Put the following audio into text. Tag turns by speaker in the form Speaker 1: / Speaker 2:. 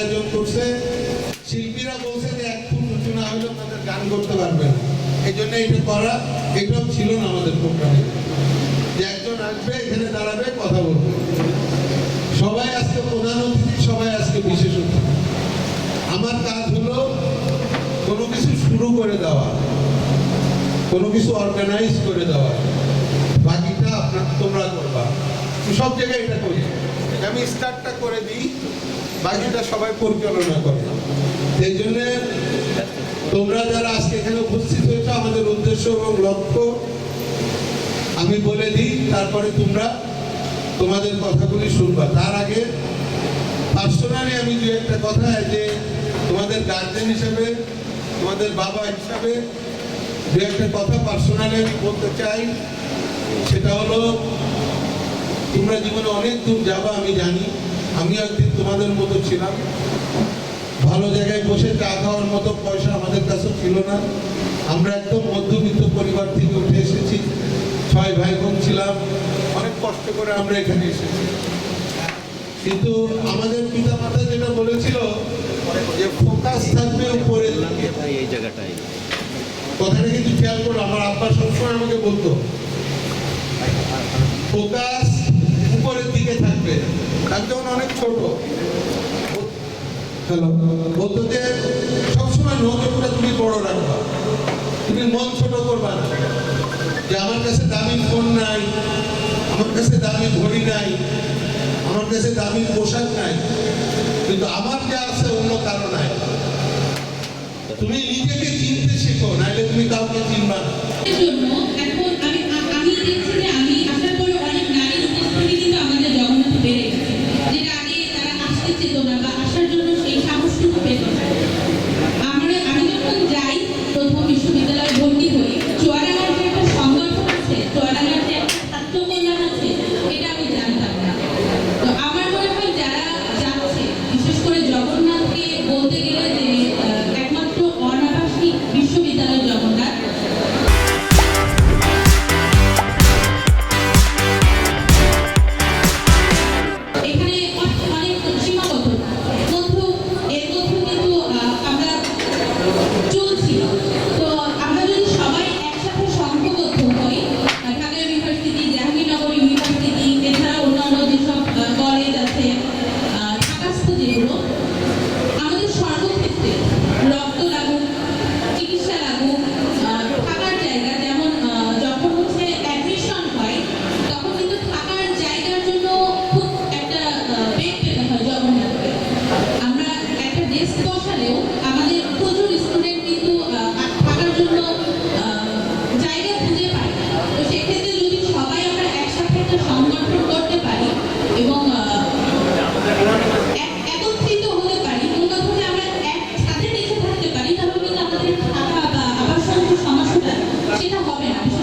Speaker 1: আয়োজন করছে, শিল্পীরা বলছে যে এক ফুট উঁচু না হলে আমাদের গান করতে পারবে না, এই জন্য এটা করা। এটাও ছিল না আমাদের প্রোগ্রামে যে একজন আসবে এখানে দাঁড়াবে কথা বলবে। সবাই আজকে প্রধান অতিথি, সবাই আজকে বিশেষ অতিথি। আমার কাজ হলো কোনো কিছু শুরু করে দেওয়া, কোনো কিছু অর্গানাইজ করে দেওয়া, বাকিটা তোমরা করবা। সব জায়গায় এটা করি, আমি স্টার্টটা করে দিই, বাকিটা সবাই পরিচালনা করে। এই জন্য তোমরা যারা আজকে এখানে উপস্থিত হয়েছে, আমাদের উদ্দেশ্য এবং লক্ষ্য আমি বলে দিই, তারপরে তোমরা তোমাদের কথাগুলি শুনবা। তার আগে পার্সোনালি আমি দু একটা কথা, যে তোমাদের গার্জেন হিসাবে, তোমাদের বাবা হিসাবে দু একটা কথা পার্সোনালি আমি বলতে চাই। সেটা হলো, তোমরা জীবনে অনেক দূর যাবা আমি জানি। আমি একদিন তোমাদের মতো ছিলাম, ভালো জায়গায় বসে চা খাওয়ার মতো পয়সা আমাদের কাছে ছিল না। আমরা একদম মধ্যবিত্ত পরিবার থেকে উঠে এসেছি, 6 ভাই বোন ছিলাম, অনেক কষ্ট করে আমরা এখানে এসেছি। কিন্তু আমাদের পিতা মাতা যেটা বলেছিল যে ফোকাস থাকবে উপরের দিকে।
Speaker 2: এই জায়গাটাই
Speaker 1: কথাটা কিন্তু খেয়াল করো, আমার আব্বা সবসময় আমাকে বলতো ফোকাস উপরের দিকে থাকবে। আমি যখন অনেক ছোট, বলতো যে সবসময় নজরটা তুমি বড় রাখবা, তুমি মন ছোট করবা না। যে আমার কাছে দামি ফোন নাই, আমার কাছে দামি ঘড়ি নাই, আমার কাছে দামি পোশাক নাই, কিন্তু আমার যা আছে অন্য কারো নাই। তুমি নিজেকে চিনতে শেখো, নাইলে তুমি কাউকে চিনবা না।